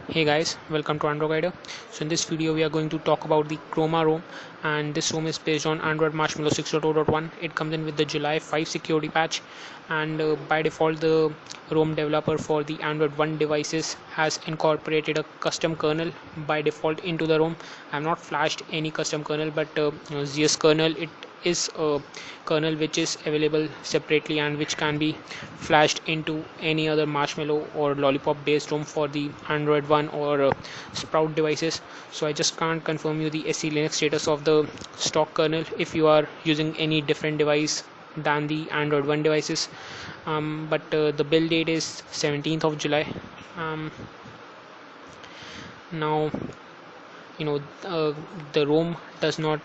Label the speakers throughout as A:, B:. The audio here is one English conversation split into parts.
A: Hey guys, welcome to Android Guide. So in this video we are going to talk about the Chroma ROM, and this ROM is based on Android Marshmallow 6.0.1. It comes in with the July 5 security patch, and by default the ROM developer for the Android 1 devices has incorporated a custom kernel by default into the ROM. I have not flashed any custom kernel, but ZS kernel, it is a kernel which is available separately and which can be flashed into any other Marshmallow or Lollipop based ROM for the Android One or Sprout devices. So I just can't confirm you the SE Linux status of the stock kernel if you are using any different device than the Android One devices. But the build date is 17th of July. um, Now, the ROM does not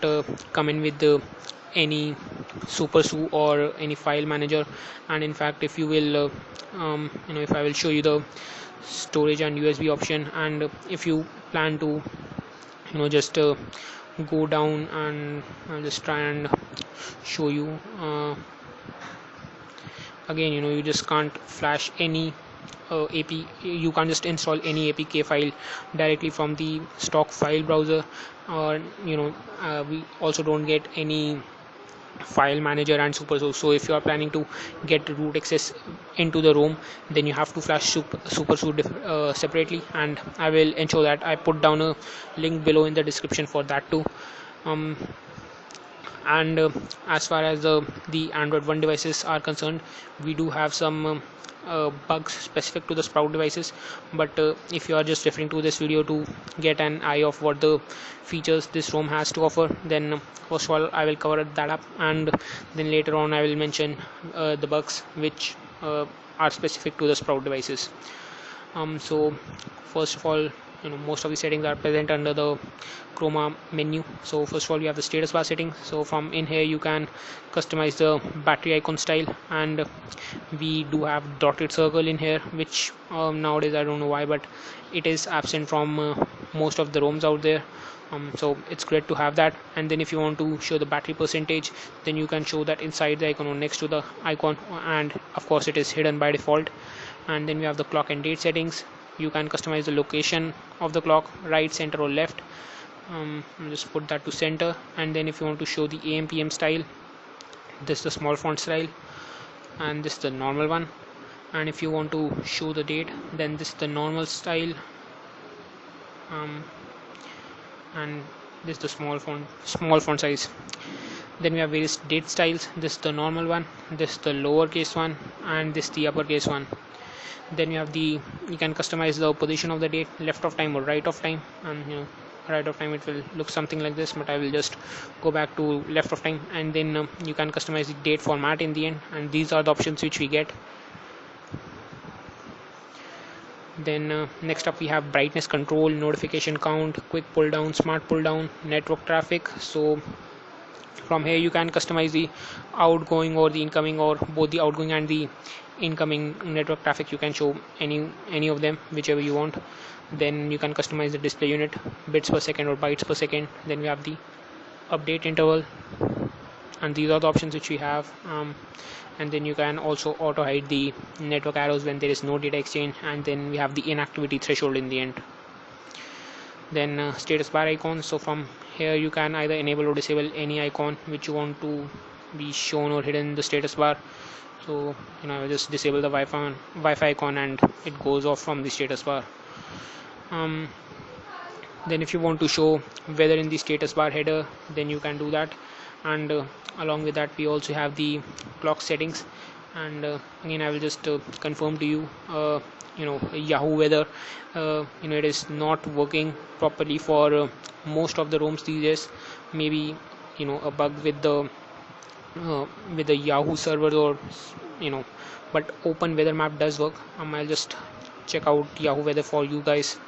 A: come in with any SuperSU or any file manager. And in fact, if you will if I will show you the storage and USB option, and if you plan to just go down, and I'll just try and show you again. You just can't flash any AP. You can't just install any APK file directly from the stock file browser, or we also don't get any file manager and super source. So if you are planning to get root access into the ROM, then you have to flash separately, and I will ensure that I put down a link below in the description for that too. um, and as far as the Android One devices are concerned, we do have some bugs specific to the Sprout devices. But if you are just referring to this video to get an eye of what the features this ROM has to offer, then first of all I will cover that up, and then later on I will mention the bugs which are specific to the Sprout devices. So first of all, most of the settings are present under the Chroma menu. So first of all, you have the status bar settings. So from in here you can customize the battery icon style, and we do have dotted circle in here, which nowadays I don't know why, but it is absent from most of the ROMs out there. So it's great to have that. And then if you want to show the battery percentage, then you can show that inside the icon or next to the icon, and of course it is hidden by default. And then we have the clock and date settings. You can customize the location of the clock, right, center or left. I'll just put that to center. And then if you want to show the AM PM style, this is the small font style, and this is the normal one. And if you want to show the date, then this is the normal style, and this is the small font size. Then we have various date styles. This is the normal one, this is the lowercase one, and this is the uppercase one. Then you can customize the position of the date, left of time or right of time. And right of time, it will look something like this, but I will just go back to left of time. And then you can customize the date format in the end, and these are the options which we get. Then next up we have brightness control, notification count, quick pull down, smart pull down, network traffic. So from here you can customize the outgoing or the incoming, or both the outgoing and the incoming network traffic. You can show any of them, whichever you want. Then you can customize the display unit, bits per second or bytes per second. Then we have the update interval, and these are the options which we have. And then you can also auto hide the network arrows when there is no data exchange. And then we have the inactivity threshold in the end. Then status bar icon. So from here you can either enable or disable any icon which you want to be shown or hidden in the status bar. So I just disable the Wi-Fi icon, and it goes off from the status bar. Then if you want to show weather in the status bar header, then you can do that. And along with that we also have the clock settings. And again I will just confirm to you, Yahoo weather, it is not working properly for most of the ROMs these days. Maybe a bug with the Yahoo servers, or but Open Weather Map does work. I'll just check out Yahoo weather for you guys.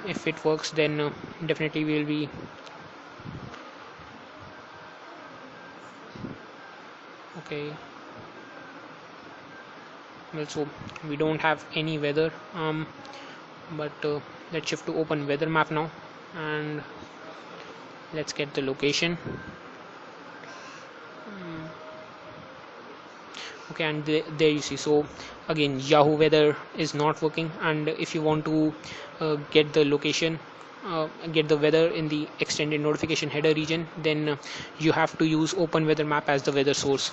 A: If it works, then definitely we will be okay. Well, so we don't have any weather, but let's shift to Open Weather Map now, and let's get the location. Okay, and there you see. So again, Yahoo Weather is not working, and if you want to get the location, get the weather in the extended notification header region, then you have to use Open Weather Map as the weather source.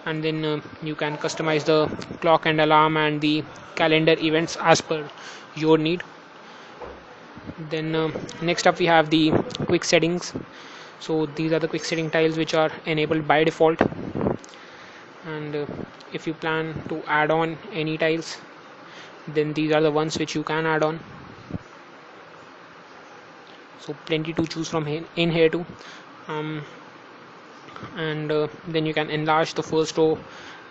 A: And then you can customize the clock and alarm and the calendar events as per your need. Then next up we have the quick settings. So these are the quick setting tiles which are enabled by default, and if you plan to add on any tiles, then these are the ones which you can add on. So plenty to choose from in here too. And then you can enlarge the first row,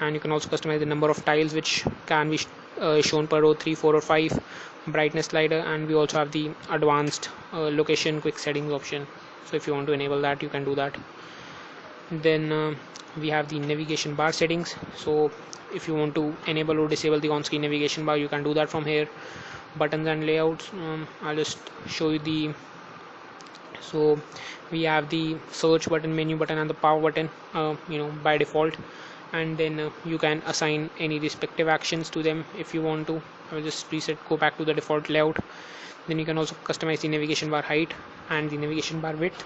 A: and you can also customize the number of tiles which can be shown per row, 3, 4 or 5, brightness slider, and we also have the advanced location quick settings option. So if you want to enable that, you can do that. Then we have the navigation bar settings. So if you want to enable or disable the on-screen navigation bar, you can do that from here. Buttons and layouts, I'll just show you the. So we have the search button, menu button, and the power button by default, and then you can assign any respective actions to them if you want to. I will just go back to the default layout. Then you can also customize the navigation bar height and the navigation bar width.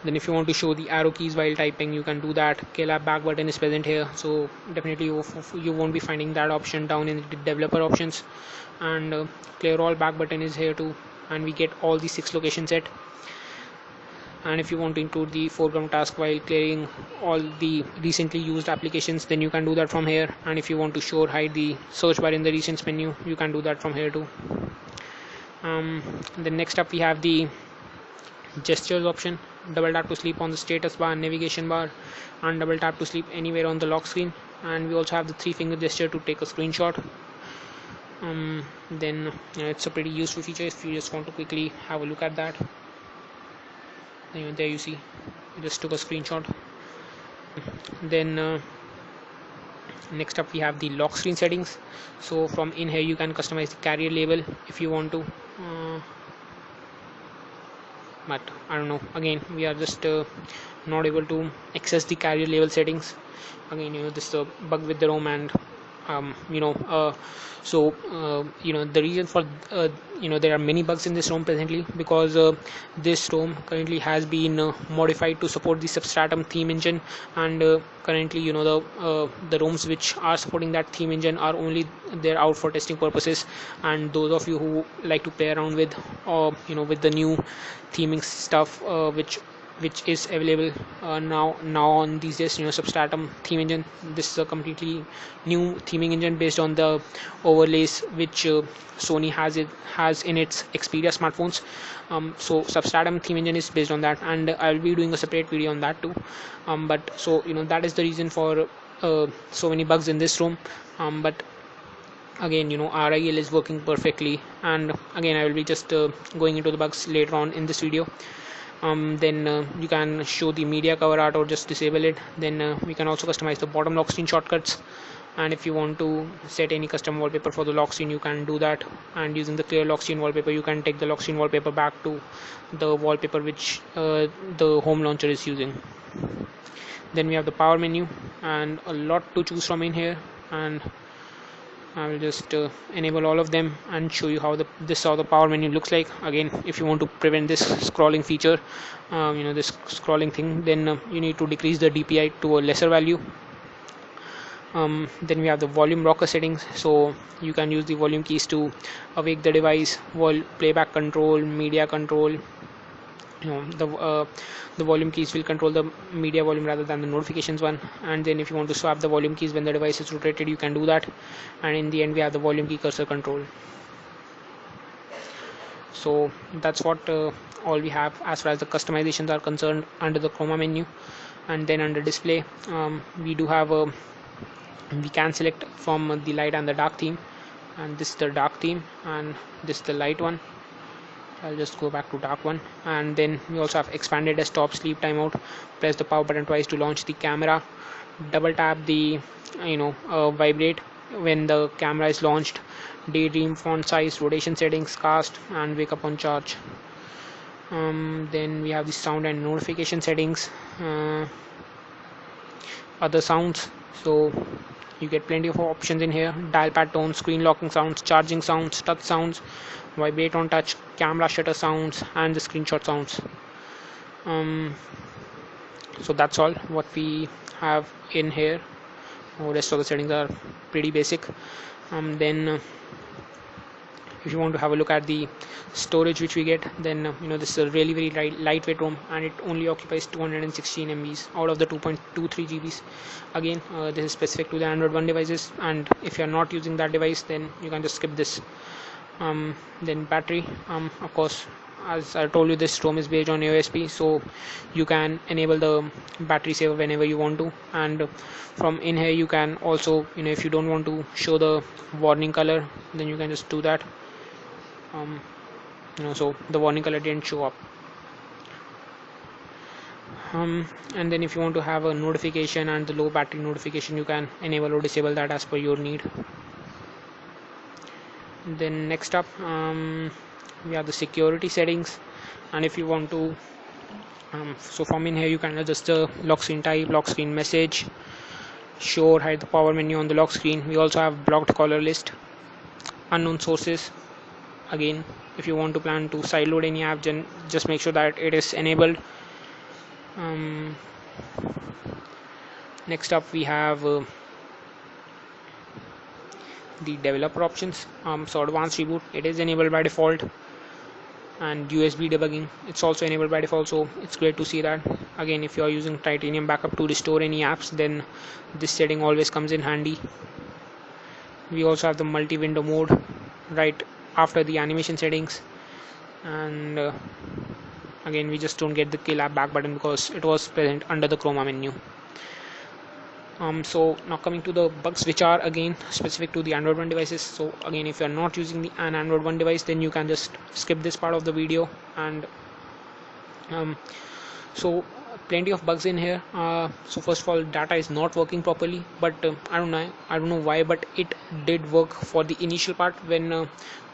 A: Then if you want to show the arrow keys while typing, you can do that. KLab back button is present here, so definitely you won't be finding that option down in the developer options. And clear all back button is here too, and we get all the 6 location set. And if you want to include the foreground task while clearing all the recently used applications, then you can do that from here. And if you want to show or hide the search bar in the recents menu, you can do that from here too. Then next up we have the gestures option. Double tap to sleep on the status bar, navigation bar, and double tap to sleep anywhere on the lock screen. And we also have the 3-finger gesture to take a screenshot. Then it's a pretty useful feature if you just want to quickly have a look at that. There you see, I just took a screenshot. Then next up we have the lock screen settings. So from in here you can customize the carrier label if you want to, but I don't know, again we are just not able to access the carrier label settings. Again, this is a bug with the ROM, and the reason for there are many bugs in this ROM presently because this ROM currently has been modified to support the Substratum theme engine, and currently the ROMs which are supporting that theme engine are only they're out for testing purposes. And those of you who like to play around with with the new theming stuff which is available now on these days, Substratum theme engine. This is a completely new theming engine based on the overlays which Sony has in its Xperia smartphones. So Substratum theme engine is based on that, and I'll be doing a separate video on that too. But so that is the reason for so many bugs in this ROM. But again, RIL is working perfectly, and again I will be just going into the bugs later on in this video. Then you can show the media cover art or just disable it. Then we can also customize the bottom lock screen shortcuts, and if you want to set any custom wallpaper for the lock screen, you can do that. And using the clear lock screen wallpaper, you can take the lock screen wallpaper back to the wallpaper which the home launcher is using. Then we have the power menu, and a lot to choose from in here, and I will just enable all of them and show you how the power menu looks like. Again, if you want to prevent this scrolling feature, this scrolling thing, then you need to decrease the DPI to a lesser value. Then we have the volume rocker settings, so you can use the volume keys to awake the device, playback control, media control. The volume keys will control the media volume rather than the notifications one. And then if you want to swap the volume keys when the device is rotated, you can do that. And in the end, we have the volume key cursor control. So that's what all we have as far as the customizations are concerned under the Chroma menu. And then under display, we do have we can select from the light and the dark theme, and this is the dark theme and this is the light one. I'll just go back to dark one. And then we also have expanded desktop, sleep timeout. Press the power button twice to launch the camera. Double tap the vibrate when the camera is launched. Daydream, font size, rotation settings, cast, and wake up on charge. Then we have the sound and notification settings. other sounds. So you get plenty of options in here: dial pad tones, screen locking sounds, charging sounds, touch sounds, vibrate on touch, camera shutter sounds, and the screenshot sounds. So that's all what we have in here. The rest of the settings are pretty basic. Then if you want to have a look at the storage which we get, then this is a really very lightweight ROM, and it only occupies 216 MBs out of the 2.23 GBs. Again, this is specific to the Android One devices, and if you are not using that device, then you can just skip this. Then battery, of course, as I told you, this ROM is based on AOSP, so you can enable the battery saver whenever you want to. And from in here you can also, if you don't want to show the warning color, then you can just do that. So the warning color didn't show up. And then if you want to have a notification and the low battery notification, you can enable or disable that as per your need. Then next up, we have the security settings, and if you want to so from in here you can adjust the lock screen type, lock screen message, show or hide the power menu on the lock screen. We also have blocked caller list, unknown sources. Again, if you want to plan to sideload any app, then just make sure that it is enabled. Next up we have the developer options. So advanced reboot, it is enabled by default, and USB debugging, it's also enabled by default, so it's great to see that. Again, if you are using Titanium backup to restore any apps, then this setting always comes in handy. We also have the multi-window mode right after the animation settings, and again, we just don't get the kill app back button because it was present under the Chroma menu. So now coming to the bugs which are again specific to the Android One devices. So again, if you are not using an Android One device, then you can just skip this part of the video. And so plenty of bugs in here. So first of all, data is not working properly, but I don't know why, but it did work for the initial part.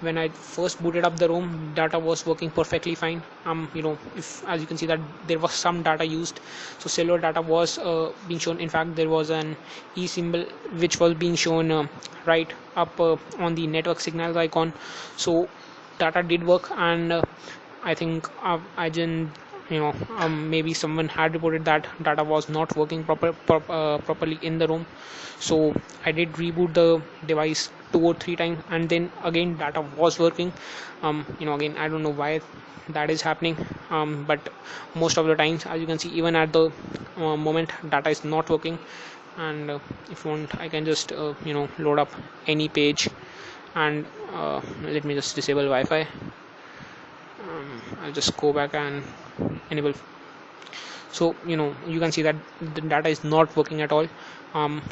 A: When I first booted up the ROM, data was working perfectly fine. If, as you can see, that there was some data used, so cellular data was being shown. In fact, there was an E symbol which was being shown right up on the network signals icon. So data did work, and I think I didn't, maybe someone had reported that data was not working properly in the ROM. So I did reboot the device 2 or 3 times, and then again data was working. Again, I don't know why that is happening, but most of the times, as you can see, even at the moment, data is not working. And if you want, I can just load up any page, and let me just disable Wi-Fi. I'll just go back and enable. So you can see that the data is not working at all.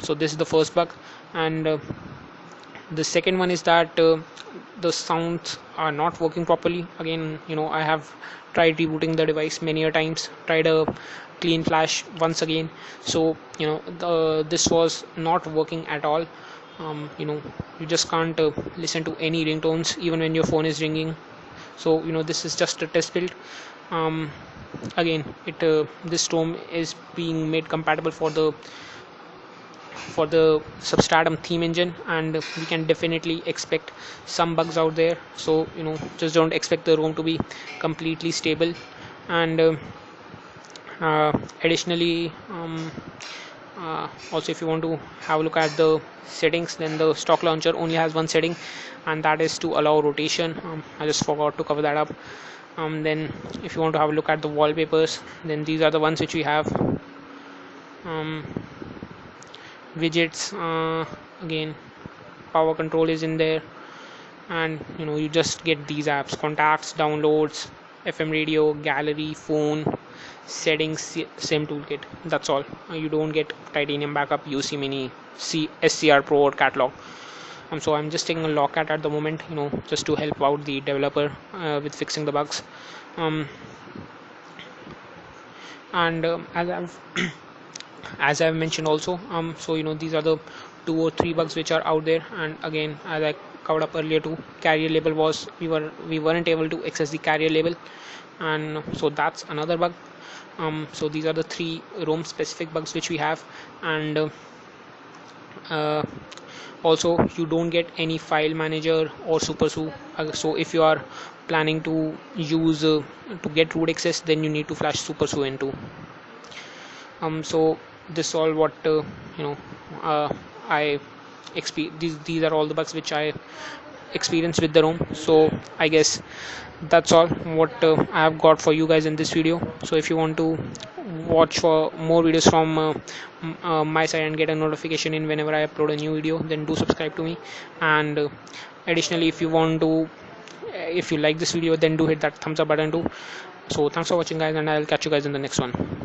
A: So this is the first bug, and the second one is that the sounds are not working properly. Again, I have tried rebooting the device many a times, tried a clean flash once again. So this was not working at all. You just can't listen to any ringtones even when your phone is ringing. So this is just a test build. Again, this ROM is being made compatible for the Substratum theme engine, and we can definitely expect some bugs out there. So just don't expect the ROM to be completely stable. And additionally, also, if you want to have a look at the settings, then the stock launcher only has one setting, and that is to allow rotation. I just forgot to cover that up. Then if you want to have a look at the wallpapers, then these are the ones which we have. Widgets, again, power control is in there, and you just get these apps: contacts, downloads, FM radio, gallery, phone, settings, same toolkit. That's all. You don't get Titanium backup, UC Mini, SCR Pro, or catalog. So I'm just taking a Logcat at the moment, just to help out the developer with fixing the bugs. And as I've mentioned also, so these are the 2 or 3 bugs which are out there. And again, as I covered up earlier too, carrier label was we weren't able to access the carrier label, and so that's another bug. So these are the 3 ROM specific bugs which we have. And uh, also you don't get any file manager or SuperSU. So if you are planning to use to get root access, then you need to flash SuperSU into. So this all what you know I these are all the bugs which I experienced with the ROM. So I guess that's all what I have got for you guys in this video. So if you want to watch for more videos from my side and get a notification in whenever I upload a new video, then do subscribe to me. And additionally, if you want to if you like this video, then do hit that thumbs up button too. So thanks for watching guys, and I'll catch you guys in the next one.